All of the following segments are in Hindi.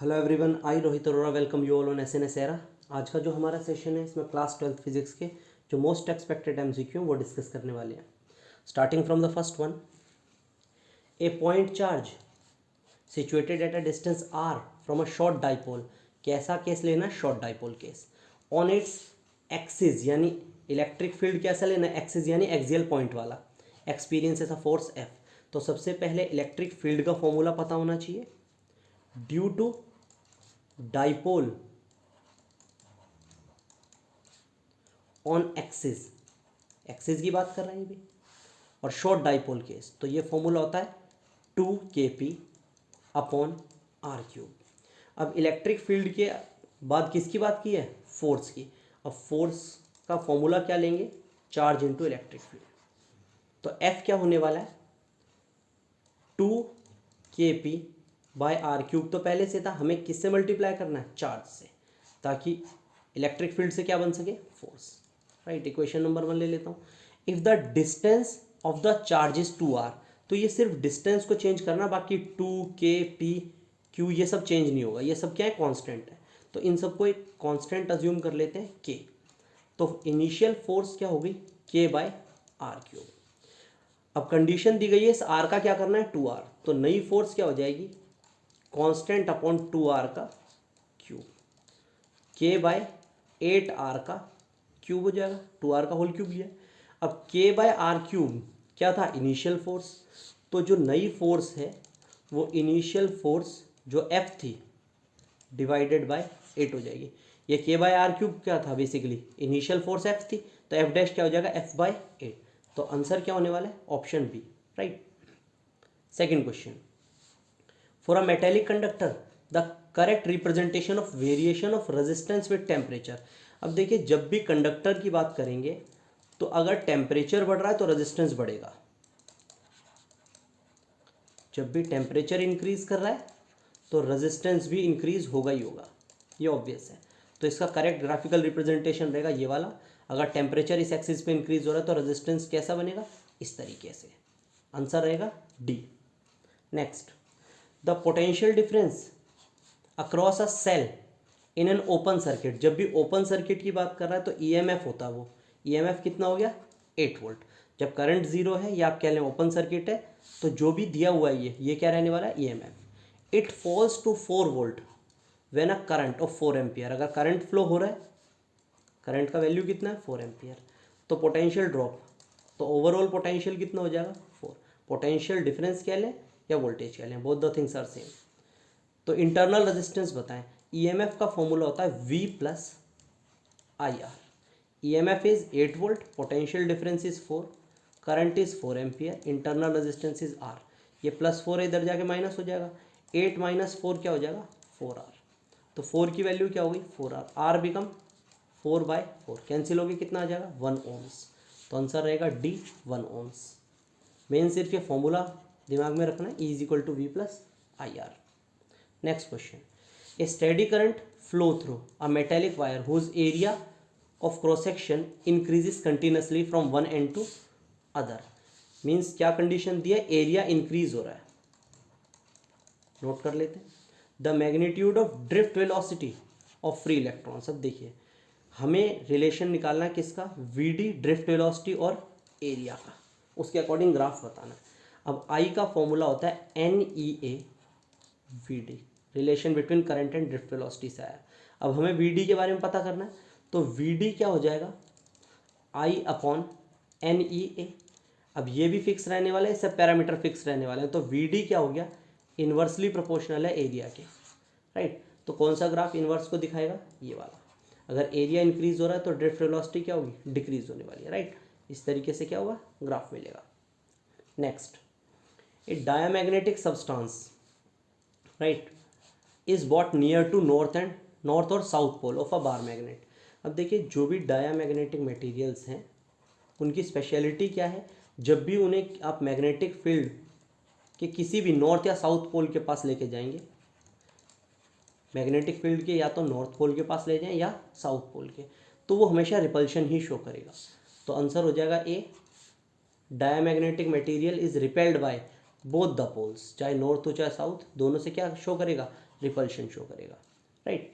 Hello everyone, I Rohit Arora welcome you all on SNS era. आज का जो हमारा सेशन है इसमें क्लास 12th फिजिक्स के जो मोस्ट एक्सपेक्टेड एमसीक्यू वो डिस्कस करने वाले हैं। Starting from the first one, a point charge situated at a distance r from a short dipole. कैसा केस लेना? Short dipole case. On its axis यानी इलेक्ट्रिक फील्ड कैसा लेना? एक्सिस यानी एक्सियल पॉइंट वाला। Experience as a force F. तो सबसे पहले इलेक्ट्रिक फील्ड का फॉर्मूला पता होना चाहिए। Due to dipole on axis, axis की बात कर रहे हैं भी, और शॉर्ट डाइपोल केस, तो ये फॉर्मूला होता है 2kp अपॉन आर क्यूब। अब इलेक्ट्रिक फील्ड के बाद किसकी बात की है? फोर्स की। अब फोर्स का फॉर्मूला क्या लेंगे? Charge into electric field. तो एफ क्या होने वाला है? 2kp bye r cube. तो पहले से था, हमें किससे मल्टीप्लाई करना है? चार्ज से, ताकि इलेक्ट्रिक फील्ड से क्या बन सके? फोर्स। राइट। इक्वेशन नंबर 1 ले लेता हूँ। If the distance of the charge is 2r, तो ये सिर्फ डिस्टेंस को चेंज करना, बाकी 2k, p, q ये सब चेंज नहीं होगा। ये सब क्या है? कांस्टेंट है। तो इन सबको एक कांस्टेंट अज्यूम कर लेते हैं k। तो इनिशियल फोर्स क्या होगी? k by r cube. अब कंडीशन दी गई है इस r का क्या करना है? 2r। तो नई फोर्स क्या हो जाएगी? कांस्टेंट अपॉन 2r का क्यूब। k बाय 8r का क्यूब हो जाएगा, 2r का होल क्यूब लिया। अब k बाय आर क्यूब क्या था? Initial force. तो जो नई फोर्स है वो इनिशियल फोर्स जो f थी डिवाइडेड बाय 8 हो जाएगी। ये k बाय आर क्यूब क्या था? बेसिकली इनिशियल फोर्स f थी, तो f डैश क्या हो जाएगा? f by 8। तो आंसर क्या होने वाला है? Option B. Right. Second question, For a metallic conductor, the correct representation of variation of resistance with temperature। अब देखिए, जब भी कंडक्टर की बात करेंगे तो अगर टेम्परेचर बढ़ रहा है तो रेजिस्टेंस बढ़ेगा। जब भी टेम्परेचर इंक्रीज कर रहा है तो रेजिस्टेंस भी इंक्रीज होगा ही होगा, ये ऑब्वियस है। तो इसका करेक्ट ग्राफिकल रिप्रेजेंटेशन रहेगा ये वाला। अगर टेम्परेचर इस एक्सिस पे इंक्रीज हो रहा है तो रेजिस्टेंस कैसा बनेगा? इस तरीके से। आंसर रहेगा D. Next, the potential difference across a cell in an open circuit. जब भी ओपन सर्किट की बात कर रहा है तो ईएमएफ होता है वो। ईएमएफ कितना हो गया? 8 वोल्ट। जब करंट जीरो है या आप कह लें ओपन सर्किट है, तो जो भी दिया हुआ है ये क्या रहने वाला है? EMF. It falls to 4 volt when a current of 4 ampere. अगर करंट फ्लो हो रहा है, करंट का वैल्यू कितना है? 4 एम्पियर। तो पोटेंशियल ड्रॉप, तो ओवरऑल पोटेंशियल कितना हो जाएगा? 4। पोटेंशियल डिफरेंस कह लें या वोल्टेज कह लें, both the things are same. तो इंटरनल रेजिस्टेंस बताएं। ईएमएफ का फॉर्मूला होता है V plus I R. EMF is 8 volt, potential difference is 4, current is 4 ampere, internal resistance is R। ये +4 इधर जाके माइनस हो जाएगा। 8 माइनस 4 क्या हो जाएगा? 4R। तो 4 की वैल्यू क्या होगी? 4R। R बिकम 4/4, कैंसिल होगी, कितना आ जाएगा? 1 ओम्स। तो आंसर रहेगा डी, 1 ओम्स। मेन सिर्फ ये फॉर्मूला दिमाग में रखना है, E is equal to V plus I R. Next question, a steady current flow through a metallic wire whose area of cross section increases continuously from one end to other. Means क्या कंडीशन दिया? एरिया इंक्रीज हो रहा है। नोट कर लेते हैं। The magnitude of drift velocity of free electrons. अब देखिए, हमें रिलेशन निकालना है किसका? VD ड्रिफ्ट वेलोसिटी और एरिया का, उसके अकॉर्डिंग ग्राफ बताना है। अब I का फॉर्मूला होता है NEA VD, relation between current and drift velocity से आया। अब हमें VD के बारे में पता करना है, तो VD क्या हो जाएगा? I upon NEA। अब ये भी फिक्स रहने वाले हैं, सब पैरामीटर फिक्स रहने वाले हैं। तो VD क्या हो गया? इन्वर्सली प्रोपोर्शनल है एरिया के। राइट। तो कौन सा ग्राफ इन्वर्स को दिखाएगा? ये वाला। अगर एरिया इंक्रीज हो रहा है तो ड्रिफ्ट वेलोसिटी क्या होगी? डिक्रीज होने वाली है। राइट। इस तरीके से क्या होगा? ग्राफ मिलेगा। Next, a diamagnetic substance right is brought near to north और south pole of a bar magnet. अब देखिए, जो भी डायामैग्नेटिक मटेरियल्स हैं उनकी स्पेशलिटी क्या है? जब भी उन्हें आप मैग्नेटिक फील्ड के किसी भी नॉर्थ या साउथ पोल के पास लेके जाएंगे, मैग्नेटिक फील्ड के या तो नॉर्थ पोल के पास ले जाएं या साउथ पोल के, तो वो हमेशा रिपल्शन ही शो करेगा। तो आंसर हो जाएगा A, diamagnetic material is repelled by both the poles, चाहे नॉर्थ हो चाहे साउथ, दोनों से क्या शो करेगा, रिपल्शन शो करेगा, right.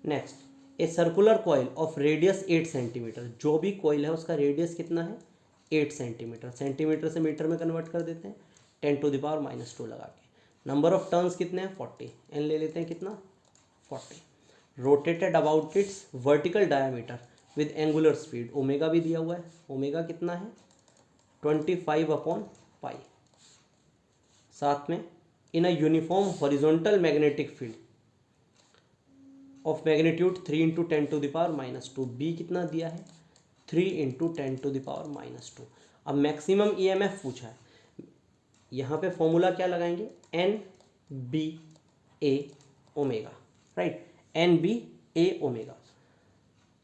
Next, a circular coil of radius 8 centimetre, जो भी कॉइल है उसका रेडियस कितना है 8 सेंटीमीटर, सेंटीमीटर से मीटर में कन्वर्ट कर देते हैं 10⁻⁻² लगा के। नंबर ऑफ टर्न्स कितने हैं 40, एन ले लेते हैं कितना 40। Rotated about it's vertical diameter with angular speed, omega भी दिया हुआ है, ओमेगा कितना है 25/π। साथ में in a uniform horizontal magnetic field of magnitude 3 × 10⁻², B कितना दिया है 3 × 10⁻²। अब मैक्सिमम ईएमएफ पूछा है, यहाँ पे फॉर्मूला क्या लगाएंगे, एन बी ए ओमेगा, राइट, एन बी ए ओमेगा।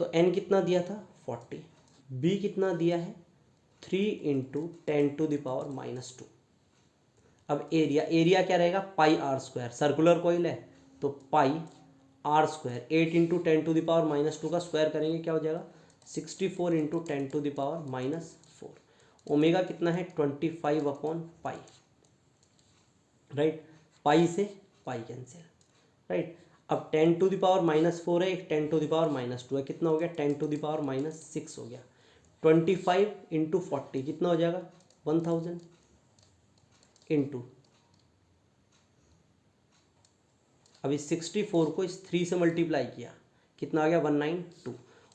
तो एन कितना दिया था 40, बी कितना दिया है 3 × 10⁻²। अब एरिया क्या रहेगा πr², सर्कुलर कॉइल है तो πr², 8 × 10⁻² का स्क्वायर करेंगे क्या हो जाएगा 64 × 10⁻⁴। ओमेगा कितना है 25/π, राइट, पाई से पाई कैंसिल, राइट। अब 10⁻⁴ है, एक 10⁻⁻² है, कितना हो गया 10⁻⁻6 हो गया। 25 × 40 कितना हो जाएगा 1000 इंटू, अभी 64 को इस 3 से मल्टीप्लाई किया कितना आ गया 192।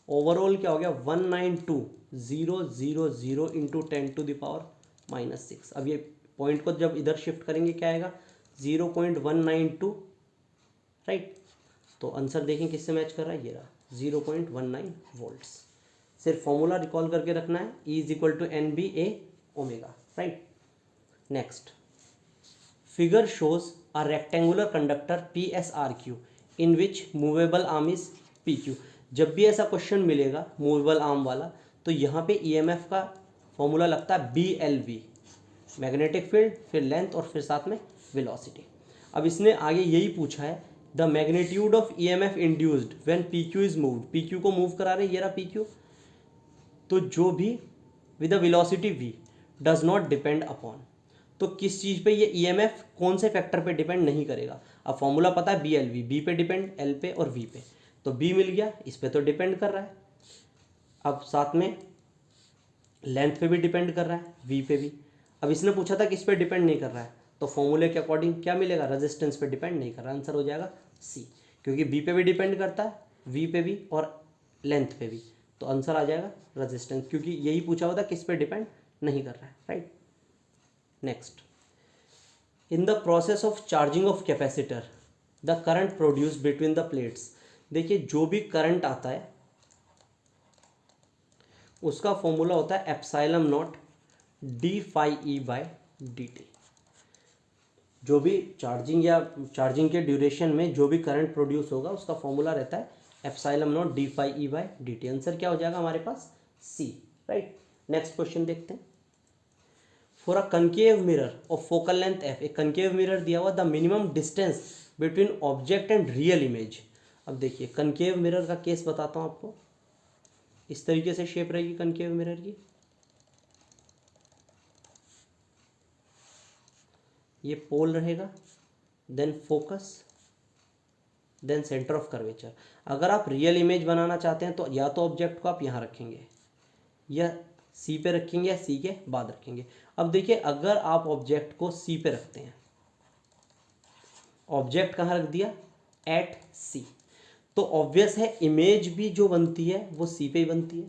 ओवरऑल क्या हो गया 192,000 इंटू 10⁻⁻6। अब ये पॉइंट को जब इधर शिफ्ट करेंगे क्या आएगा 0.192, राइट। तो आंसर देखें किससे मैच कर रहा है, ये रहा 0.19 वोल्ट्स। सिर्फ फॉर्मूला रिकॉल करके रखना है, E = NBA omega, right. Next, figure shows a rectangular conductor PSRQ in which movable arm is PQ। जब भी ऐसा क्वेश्चन मिलेगा मूवेबल आर्म वाला, तो यहाँ पे EMF का फॉर्मूला लगता है BLV, मैग्नेटिक फील्ड, फिर लेंथ और फिर साथ में वेलोसिटी। अब इसने आगे यही पूछा है, the magnitude of EMF induced when PQ is moved, PQ को मूव करा रहे, ये रहा PQ, तो जो भी with a velocity v does not depend upon, तो किस चीज़ पे ये EMF कौन से फैक्टर पे डिपेंड नहीं करेगा। अब फॉर्मूला पता है BLV, B पे डिपेंड, L पे और V पे, तो B मिल गया, इस पे तो डिपेंड कर रहा है। अब साथ में लेंथ पे भी डिपेंड कर रहा है, V पे भी। अब इसने पूछा था किस पे डिपेंड नहीं कर रहा है, तो फॉर्मूले के अकॉर्डिंग क्या मिलेगा, रेजिस्टेंस पे डिपेंड नहीं कर रहा, आंसर हो जाएगा C, क्योंकि B पे भी डिपेंड करता है, V पे भी और लेंथ पे भी, तो आंसर आ जाएगा रेजिस्टेंस, क्योंकि यही पूछा हुआ था किस पे डिपेंड नहीं कर रहा है, right. Next, in the process of charging of capacitor the current produce between the plates. देखिए जो भी करंट आता है उसका फॉर्मूला होता है ε0 d∅e/dt। जो भी चार्जिंग या चार्जिंग के ड्यूरेशन में जो भी करंट प्रोड्यूस होगा उसका फॉर्मूला रहता है ε0 d∅e/dt। आंसर क्या हो जाएगा हमारे पास C, राइट। नेक्स्ट क्वेश्चन देखते हैं। For a concave mirror of focal length f, एक कनकेव मिरर दिया हुआ, the minimum distance between object and real image. अब देखिए कनकेव मिरर का केस बताता हूँ आपको, इस तरीके से शेप रहेगी कनकेव मिरर की, ये पोल रहेगा, then focus, then centre of curvature. अगर आप रियल इमेज बनाना चाहते हैं तो या तो ऑब्जेक्ट को आप यहाँ रखेंगे या C पे रखेंगे या C के बाद रखेंगे। अब देखिए अगर आप ऑब्जेक्ट को C पे रखते हैं, ऑब्जेक्ट कहाँ रख दिया एट C, तो ऑब्वियस है इमेज भी जो बनती है वो C पे ही बनती है।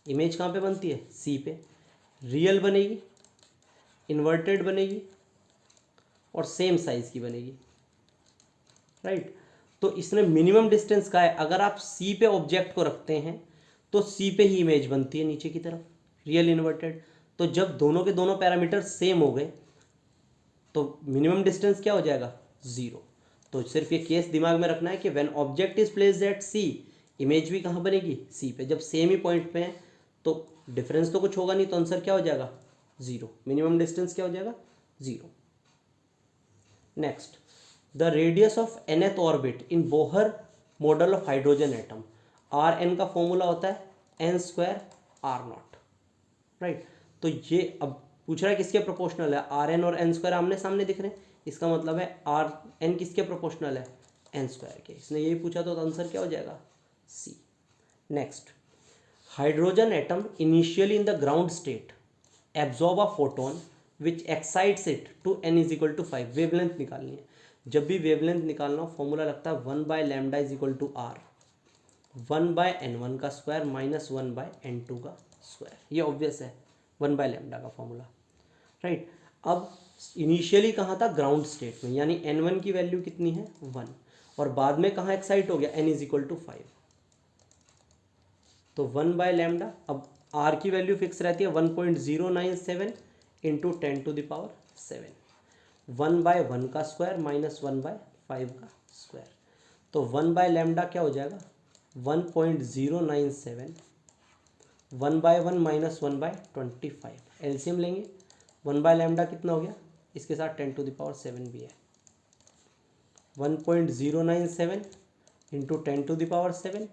इमेज कहाँ पे बनती है C पे, रियल बनेगी, इन्वर्टेड बनेगी और सेम साइज की बनेगी, राइट। तो इसने मिनिमम डिस्टेंस का है, अगर आप C पे ऑब्जेक्ट को रखते हैं तो C पे ही इमेज बनती है नीचे की तरफ, रियल इन्वर्टेड। तो जब दोनों के दोनों पैरामीटर सेम हो गए तो मिनिमम डिस्टेंस क्या हो जाएगा 0। तो सिर्फ ये केस दिमाग में रखना है कि when object is placed at C, image भी कहाँ बनेगी C पे। जब सेम ही पॉइंट पे है तो डिफरेंस तो कुछ होगा नहीं, तो आंसर क्या हो जाएगा 0, मिनिमम डिस्टेंस क्या हो जाएगा 0। Next, the radius of nth orbit in Bohr model of hydrogen atom, Rn का फॉर्मूला होता है n² R0, राइट। तो ये अब पूछ रहा है किसके प्रोपोर्शनल है, आर एन और एन स्क्वायर आमने सामने दिख रहे हैं, इसका मतलब है आर एन किसके प्रोपोर्शनल है, एन स्क्वायर के। इसने यही पूछा तो आंसर क्या हो जाएगा, C. Next, hydrogen atom initially in the ground state absorb a photon which excites it to n is equal to 5। Wavelength निकालनी है, जब भी वेवलेंथ निकालना हो फॉर्मूला लगता है 1/λ is equal to are, 1/n1 का स्क्वायर माइनस 1/n2 का स्क्वायर। ये ऑब्वियस है, 1/λ का फॉर्मूला, राइट। अब इनिशियली कहाँ था, ग्राउंड स्टेट में, यानी n1 की वैल्यू कितनी है 1, और बाद में कहाँ एक्साइट हो गया, n इज इक्वल टू 5, तो 1/λ। अब r की वैल्यू फिक्स रहती है 1.097 इंटू 10⁻⁷, 1/1 का स्क्वायर माइनस 1/5 का स्क्वायर, तो 1/λ क्या हो जाएगा 1.097, 1/1 माइनस 1/25, एलसीएम लेंगे 1/λ कितना हो गया, इसके साथ 10⁻⁷ भी है, 1.097 इंटू 10⁻⁷,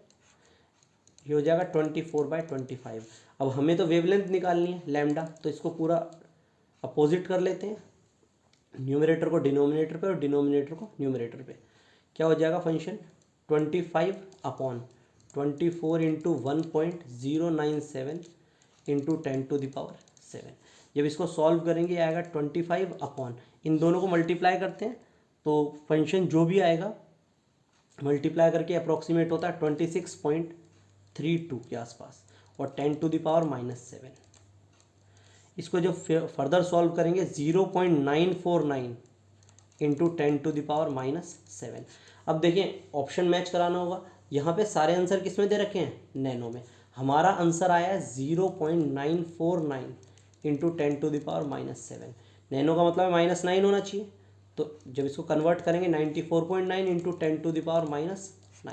ये हो जाएगा 24/25। अब हमें तो वेवलेंथ निकालनी है लैम्डा, तो इसको पूरा अपोजिट कर लेते हैं, न्यूमरेटर को डिनोमिनेटर पे और डिनोमिनेटर को न्यूमरेटर पे। क्या हो जाएगा फंक्शन 25/24 इंटू 1.097 इंटू 10⁻⁷। जब इसको सॉल्व करेंगे आएगा 25 इन दोनों को मल्टीप्लाई करते हैं तो फंक्शन जो भी आएगा मल्टीप्लाई करके अप्रॉक्सीमेट होता है 26.32 के आसपास, और 10⁻⁷। इसको जब फर्दर सॉल्व करेंगे 0.949 इंटू 10⁻⁷। अब देखिए ऑप्शन मैच कराना होगा, यहाँ पे सारे आंसर किस में दे रखे हैं, नैनो में। हमारा आंसर आया है 0.949 इंटू 10⁻⁷। नैनो का मतलब है -9 होना चाहिए, तो जब इसको कन्वर्ट करेंगे 94.9 इंटू 10⁻⁹,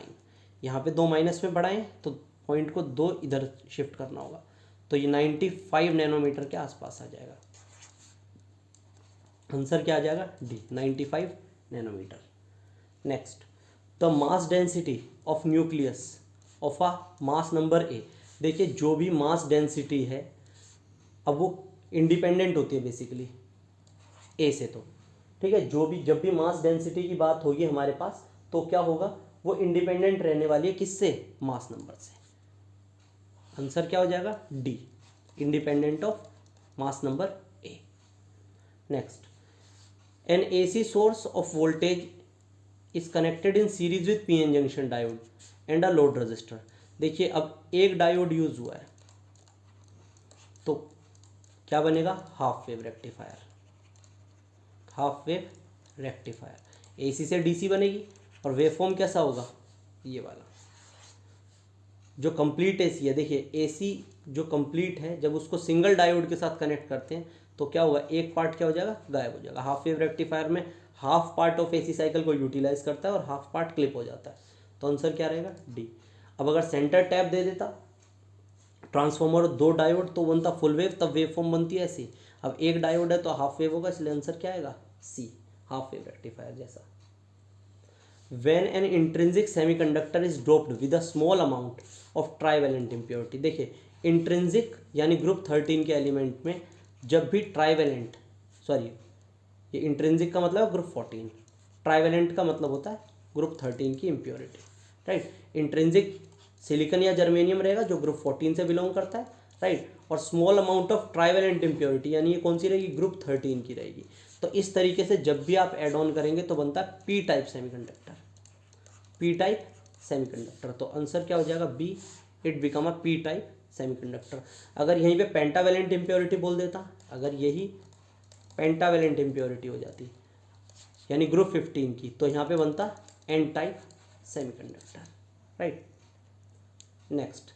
यहाँ पे 2 माइनस में बढ़ाएं तो पॉइंट को 2 इधर शिफ्ट करना होगा, तो ये 95 नैनोमीटर के आसपास आ जाएगा। आंसर क्या आ जाएगा, D 95 nanometre. Next, the mass density of nucleus of a mass number A. देखिए जो भी मास डेंसिटी है, अब वो इंडिपेंडेंट होती है बेसिकली ए से, तो ठीक है, जब भी मास डेंसिटी की बात होगी हमारे पास तो क्या होगा, वो इंडिपेंडेंट रहने वाली है किससे, मास नंबर से। आंसर क्या हो जाएगा, D, independent of mass number A. Next, N AC source of voltage is connected in series with PN junction diode and a load register. देखिए अब एक डायोड यूज हुआ है तो क्या बनेगा, half wave rectifier, half wave rectifier. AC से डीसी बनेगी और वेवफॉर्म कैसा होगा, ये वाला जो कंप्लीट एसी है। देखिए एसी जो कंप्लीट है, जब उसको सिंगल डायोड के साथ कनेक्ट करते हैं तो क्या होगा, एक पार्ट क्या हो जाएगा, गायब हो जाएगा। हाफ वेव रेक्टिफायर में half part of AC cycle को यूटिलाइज करता है और हाफ पार्ट क्लिप हो जाता है, तो आंसर क्या रहेगा, डी। अब अगर सेंटर टैप दे देता ट्रांसफॉर्मर 2 डायोड तो बनता फुल वेव, तब वेव फॉर्म बनती है ऐसी। अब एक डायोड है तो हाफ वेव होगा, इसलिए आंसर क्या आएगा, सी, हाफ वेव रेक्टिफायर जैसा। When an intrinsic semiconductor is doped with a small amount of trivalent impurity। देखिए इंट्रिंसिक यानी ग्रुप 13 के एलिमेंट में जब भी ट्राइवेलेंट, सॉरी ये इंट्रिंसिक का मतलब है ग्रुप 14, ट्राइवेलेंट का मतलब होता है ग्रुप 13 की इम्प्योरिटी, राइट। इंट्रिंसिक सिलिकन या जर्मेनियम रहेगा जो ग्रुप 14 से बिलोंग करता है, राइट। और small amount of trivalent impurity यानी ये कौन सी रहेगी, ग्रुप 13 की रहेगी। तो इस तरीके से जब भी आप ऐड ऑन करेंगे तो बनता है P type semiconductor, P type semiconductor. तो आंसर क्या हो जाएगा, B, it become a P type semiconductor. अगर यहीं पे पेंटावेलेंट इम्प्योरिटी बोल देता, अगर यही पेंटावेलेंट इम्प्योरिटी हो जाती यानी ग्रुप 15 की, तो यहाँ पे बनता N type semiconductor, right. Next,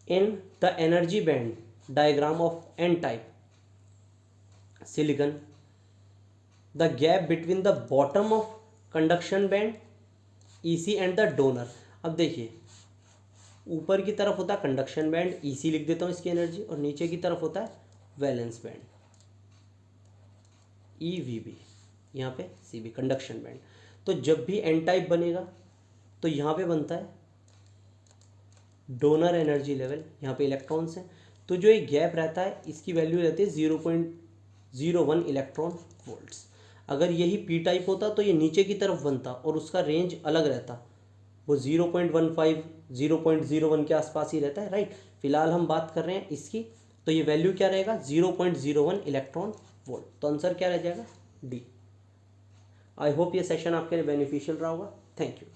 in the energy band diagram of N type silicon the gap between the bottom of conduction band EC and the donor. अब देखिए ऊपर की तरफ होता है कंडक्शन बैंड, ईसी लिख देता हूँ इसकी एनर्जी, और नीचे की तरफ होता है वैलेंस बैंड, ईवीबी, यहाँ पे सीबी, कंडक्शन बैंड। तो जब भी एन टाइप बनेगा तो यहाँ पे बनता है डोनर एनर्जी लेवल, यहाँ पे इलेक्ट्रॉन्स हैं, तो जो ये गैप रहता है इसकी वैल्यू रहती है 0.01 इलेक्ट्रॉन वोल्ट्स। अगर यही पी टाइप होता तो ये नीचे की तरफ बनता और उसका रेंज अलग रहता, वो 0.15 0.01 के आसपास ही रहता है, राइट। फिलहाल हम बात कर रहे हैं इसकी, तो ये वैल्यू क्या रहेगा 0.01 इलेक्ट्रॉन वोल्ट। तो आंसर क्या रह जाएगा डी। आई होप ये सेशन आपके लिए बेनिफिशियल रहा होगा। Thank you.